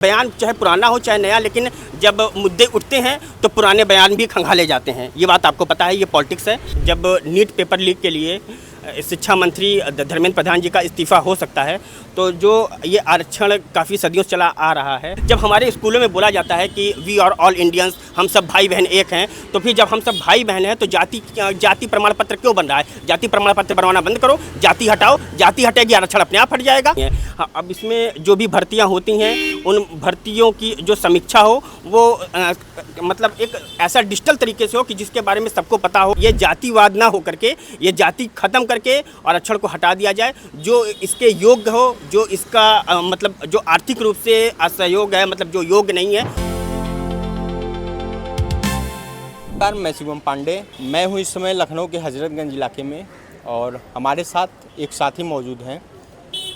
बयान चाहे पुराना हो चाहे नया, लेकिन जब मुद्दे उठते हैं तो पुराने बयान भी खंगाले जाते हैं। ये बात आपको पता है, ये पॉलिटिक्स है। जब नीट पेपर लीक के लिए शिक्षा मंत्री धर्मेंद्र प्रधान जी का इस्तीफा हो सकता है, तो जो ये आरक्षण काफ़ी सदियों से चला आ रहा है। जब हमारे स्कूलों में बोला जाता है कि वी आर ऑल इंडियंस, हम सब भाई बहन एक हैं, तो फिर जब हम सब भाई बहन हैं तो जाति प्रमाण पत्र क्यों बन रहा है? जाति प्रमाण पत्र बनवाना बंद करो, जाति हटाओ, जाति हटेगी आरक्षण अपने आप हट जाएगा। हाँ, अब इसमें जो भी भर्तियाँ होती हैं उन भर्तियों की जो समीक्षा हो वो मतलब एक ऐसा डिजिटल तरीके से हो कि जिसके बारे में सबको पता हो। ये जातिवाद ना हो करके ये जाति खत्म करके आरक्षण को हटा दिया जाए। जो इसके योग्य हो, जो इसका मतलब जो आर्थिक रूप से असहयोग है, मतलब जो योग्य नहीं है। मैं शिवम पांडे, मैं हूँ इस समय लखनऊ के हजरतगंज इलाके में और हमारे साथ एक साथी मौजूद हैं।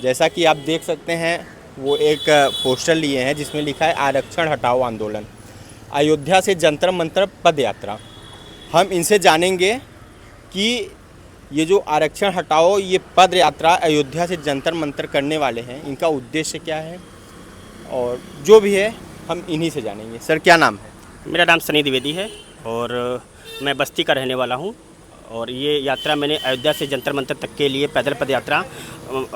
जैसा कि आप देख सकते हैं, वो एक पोस्टर लिए हैं जिसमें लिखा है आरक्षण हटाओ आंदोलन, अयोध्या से जंतर मंतर पद यात्रा। हम इनसे जानेंगे कि ये जो आरक्षण हटाओ ये पद यात्रा अयोध्या से जंतर मंतर करने वाले हैं, इनका उद्देश्य क्या है और जो भी है हम इन्हीं से जानेंगे। सर, क्या नाम है? मेरा नाम सनी द्विवेदी है और मैं बस्ती का रहने वाला हूँ। और ये यात्रा मैंने अयोध्या से जंतर मंतर तक के लिए पैदल पद यात्रा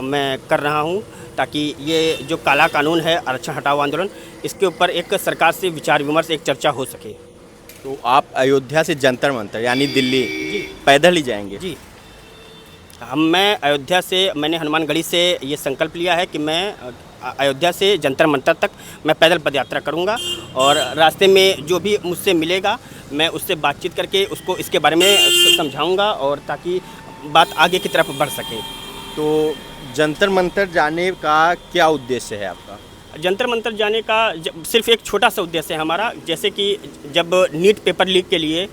मैं कर रहा हूँ, ताकि ये जो काला कानून है आरक्षण हटाओ आंदोलन, इसके ऊपर एक सरकार से विचार विमर्श, एक चर्चा हो सके। तो आप अयोध्या से जंतर मंतर यानी दिल्ली पैदल ही जाएंगे? जी, मैं अयोध्या से, मैंने हनुमानगढ़ी से ये संकल्प लिया है कि मैं अयोध्या से जंतर मंतर तक मैं पैदल पद यात्रा करूँगा और रास्ते में जो भी मुझसे मिलेगा मैं उससे बातचीत करके उसको इसके बारे में समझाऊँगा, और ताकि बात आगे की तरफ बढ़ सके। तो जंतर मंतर जाने का क्या उद्देश्य है आपका? जंतर मंतर जाने का सिर्फ एक छोटा सा उद्देश्य है हमारा। जैसे कि जब नीट पेपर लीक के लिए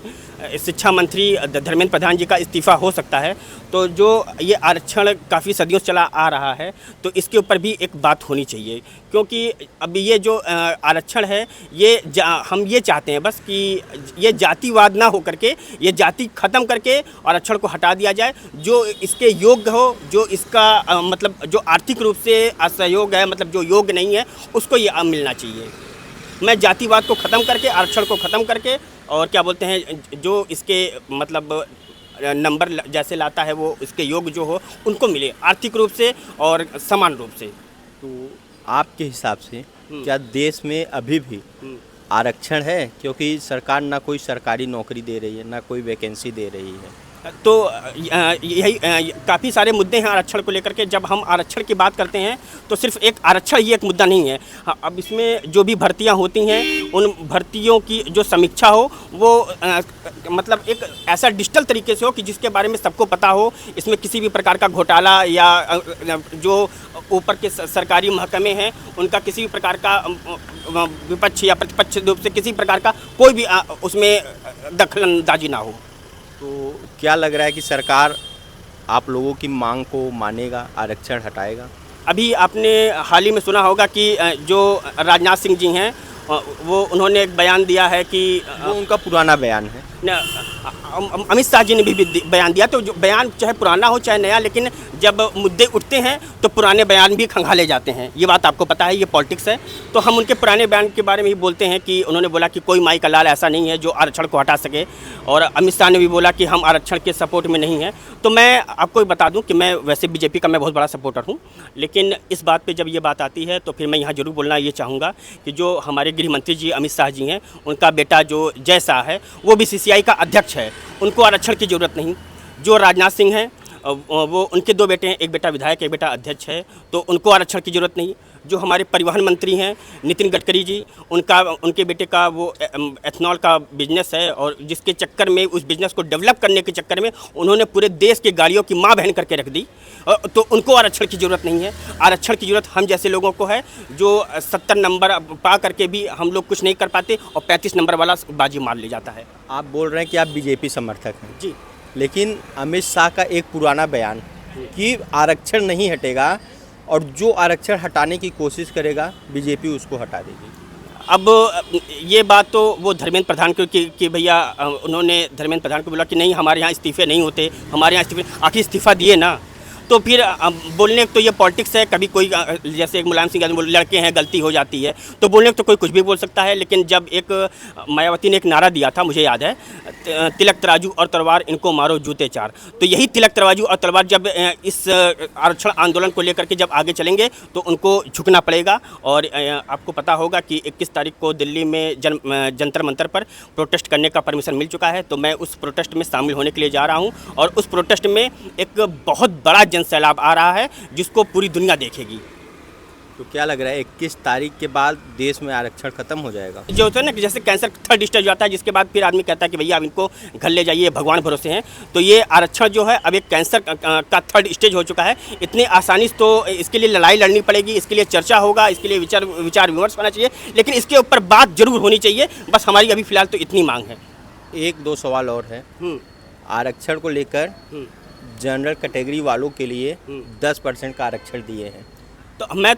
शिक्षा मंत्री धर्मेंद्र प्रधान जी का इस्तीफा हो सकता है, तो जो ये आरक्षण काफ़ी सदियों से चला आ रहा है, तो इसके ऊपर भी एक बात होनी चाहिए। क्योंकि अब ये जो आरक्षण है ये हम ये चाहते हैं बस कि ये जातिवाद ना हो करके ये जाति खत्म करके आरक्षण को हटा दिया जाए। जो इसके योग्य हो, जो इसका मतलब जो आर्थिक रूप से असहयोग है, मतलब जो योग्य नहीं है, उसको ये मिलना चाहिए। मैं जातिवाद को ख़त्म करके, आरक्षण को ख़त्म करके, और क्या बोलते हैं, जो इसके मतलब नंबर जैसे लाता है वो इसके योग्य जो हो उनको मिले आर्थिक रूप से और समान रूप से। तो आपके हिसाब से क्या देश में अभी भी आरक्षण है? क्योंकि सरकार ना कोई सरकारी नौकरी दे रही है, ना कोई वैकेंसी दे रही है। तो यही काफ़ी सारे मुद्दे हैं आरक्षण को लेकर के। जब हम आरक्षण की बात करते हैं तो सिर्फ एक आरक्षण ही एक मुद्दा नहीं है। हाँ, अब इसमें जो भी भर्तियां होती हैं उन भर्तियों की जो समीक्षा हो वो मतलब एक ऐसा डिजिटल तरीके से हो कि जिसके बारे में सबको पता हो। इसमें किसी भी प्रकार का घोटाला या जो ऊपर के सरकारी महकमे हैं उनका किसी भी प्रकार का विपक्ष या प्रतिपक्ष रूप से किसी प्रकार का कोई भी उसमें दखलंदाजी ना हो। तो क्या लग रहा है कि सरकार आप लोगों की मांग को मानेगा, आरक्षण हटाएगा? अभी आपने हाल ही में सुना होगा कि जो राजनाथ सिंह जी हैं वो उन्होंने एक बयान दिया है कि वो उनका पुराना बयान है। अमित शाह जी ने भी बयान दिया। तो जो बयान चाहे पुराना हो चाहे नया, लेकिन जब मुद्दे उठते हैं तो पुराने बयान भी खंगाले जाते हैं। ये बात आपको पता है, ये पॉलिटिक्स है। तो हम उनके पुराने बयान के बारे में ही बोलते हैं कि उन्होंने बोला कि कोई माई का लाल ऐसा नहीं है जो आरक्षण को हटा सके, और अमित शाह ने भी बोला कि हम आरक्षण के सपोर्ट में नहीं हैं। तो मैं आपको बता दूं कि मैं वैसे बीजेपी का मैं बहुत बड़ा सपोर्टर हूं, लेकिन इस बात पे जब ये बात आती है तो फिर मैं यहाँ जरूर बोलना ये चाहूँगा कि जो हमारे गृह मंत्री जी अमित शाह जी हैं, उनका बेटा जो जय शाह है वो BCCI का अध्यक्ष है, उनको आरक्षण की ज़रूरत नहीं। जो राजनाथ सिंह हैं वो उनके 2 बेटे हैं, एक बेटा विधायक, एक बेटा अध्यक्ष है, तो उनको आरक्षण की ज़रूरत नहीं। जो हमारे परिवहन मंत्री हैं नितिन गडकरी जी, उनके बेटे का वो एथनॉल का बिजनेस है, और जिसके चक्कर में, उस बिज़नेस को डेवलप करने के चक्कर में उन्होंने पूरे देश की गाड़ियों की माँ बहन करके रख दी। तो उनको आरक्षण की ज़रूरत नहीं है। आरक्षण की ज़रूरत हम जैसे लोगों को है जो 70 नंबर पा करके भी हम लोग कुछ नहीं कर पाते और 35 नंबर वाला बाजी मार ले जाता है। आप बोल रहे हैं कि आप बीजेपी समर्थक हैं जी, लेकिन अमित शाह का एक पुराना बयान कि आरक्षण नहीं हटेगा और जो आरक्षण हटाने की कोशिश करेगा बीजेपी उसको हटा देगी। अब ये बात तो वो धर्मेंद्र प्रधान को कि भैया उन्होंने धर्मेंद्र प्रधान को बोला कि नहीं हमारे यहाँ इस्तीफे नहीं होते, हमारे यहाँ इस्तीफे, आखिर इस्तीफ़ा दिए ना। तो फिर बोलने तो ये पॉलिटिक्स है, कभी कोई जैसे एक मुलायम सिंह यादव बोले लड़के हैं गलती हो जाती है, तो बोलने तो कोई कुछ भी बोल सकता है। लेकिन जब एक मायावती ने एक नारा दिया था, मुझे याद है, तिलक तराजू और तलवार इनको मारो जूते चार, तो यही तिलक तराजू और तलवार जब इस आरक्षण आंदोलन को लेकर के जब आगे चलेंगे तो उनको झुकना पड़ेगा। और आपको पता होगा कि 21 तारीख को दिल्ली में जंतर मंतर पर प्रोटेस्ट करने का परमिशन मिल चुका है, तो मैं उस प्रोटेस्ट में शामिल होने के लिए जा रहा हूं। और उस प्रोटेस्ट में एक बहुत बड़ा जनसैलाब आ रहा है जिसको पूरी दुनिया देखेगी। तो क्या लग रहा है 21 तारीख के बाद देश में आरक्षण खत्म हो जाएगा? जो होता है ना कि जैसे कैंसर थर्ड स्टेज आता है, जिसके बाद फिर आदमी कहता है कि भैया अब इनको घर ले जाइए, भगवान भरोसे हैं। तो ये आरक्षण जो है अब एक कैंसर का थर्ड स्टेज हो चुका है। इतनी आसानी से तो इसके लिए लड़ाई लड़नी पड़ेगी, इसके लिए चर्चा होगा, इसके लिए विचार विमर्श होना चाहिए, लेकिन इसके ऊपर बात जरूर होनी चाहिए। बस हमारी अभी फिलहाल तो इतनी मांग है। एक दो सवाल और है। आरक्षण को लेकर जनरल कैटेगरी वालों के लिए 10% का आरक्षण दिए हैं। तो मैं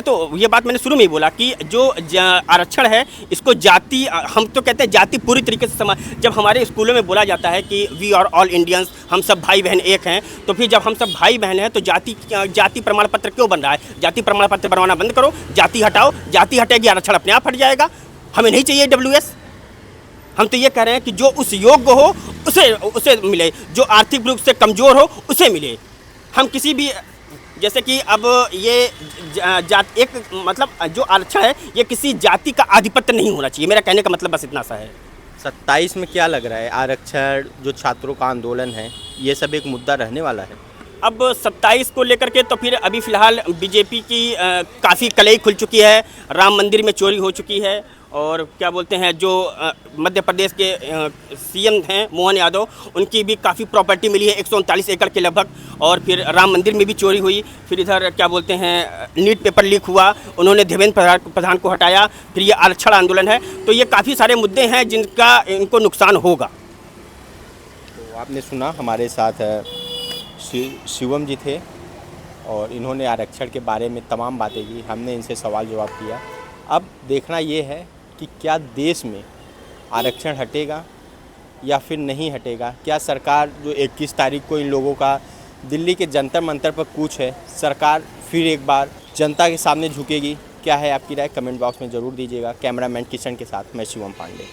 तो ये बात मैंने शुरू में ही बोला कि जो आरक्षण है इसको जाति, हम तो कहते हैं जाति पूरी तरीके से जब हमारे स्कूलों में बोला जाता है कि वी आर ऑल इंडियंस, हम सब भाई बहन एक हैं, तो फिर जब हम सब भाई बहन हैं तो जाति प्रमाण पत्र क्यों बन रहा है? जाति प्रमाण पत्र बनवाना बंद करो, जाति हटाओ, जाति हटेगी आरक्षण अपने आप हट जाएगा। हमें नहीं चाहिए WS। हम तो ये कह रहे हैं कि जो उस योग्य हो उसे मिले, जो आर्थिक रूप से कमज़ोर हो उसे मिले। हम किसी भी जैसे कि अब ये जात एक मतलब जो आरक्षण है ये किसी जाति का आधिपत्य नहीं होना चाहिए। मेरा कहने का मतलब बस इतना सा है। 27 में क्या लग रहा है? आरक्षण जो छात्रों का आंदोलन है ये सब एक मुद्दा रहने वाला है? अब 27 को लेकर के तो फिर अभी फ़िलहाल बीजेपी की काफ़ी कलई खुल चुकी है, राम मंदिर में चोरी हो चुकी है, और क्या बोलते हैं जो मध्य प्रदेश के CM हैं मोहन यादव, उनकी भी काफ़ी प्रॉपर्टी मिली है 139 एकड़ के लगभग। और फिर राम मंदिर में भी चोरी हुई। फिर इधर क्या बोलते हैं नीट पेपर लीक हुआ, उन्होंने देवेंद्र प्रधान को हटाया। फिर ये आरक्षण आंदोलन है, तो ये काफ़ी सारे मुद्दे हैं जिनका इनको नुकसान होगा। तो आपने सुना, हमारे साथ शिवम जी थे और इन्होंने आरक्षण के बारे में तमाम बातें की, हमने इनसे सवाल जवाब किया। अब देखना ये है कि क्या देश में आरक्षण हटेगा या फिर नहीं हटेगा। क्या सरकार जो 21 तारीख को इन लोगों का दिल्ली के जंतर मंतर पर कूच है, सरकार फिर एक बार जनता के सामने झुकेगी? क्या है आपकी राय? कमेंट बॉक्स में ज़रूर दीजिएगा। कैमरामैन किशन के साथ मैं शिवम पांडे।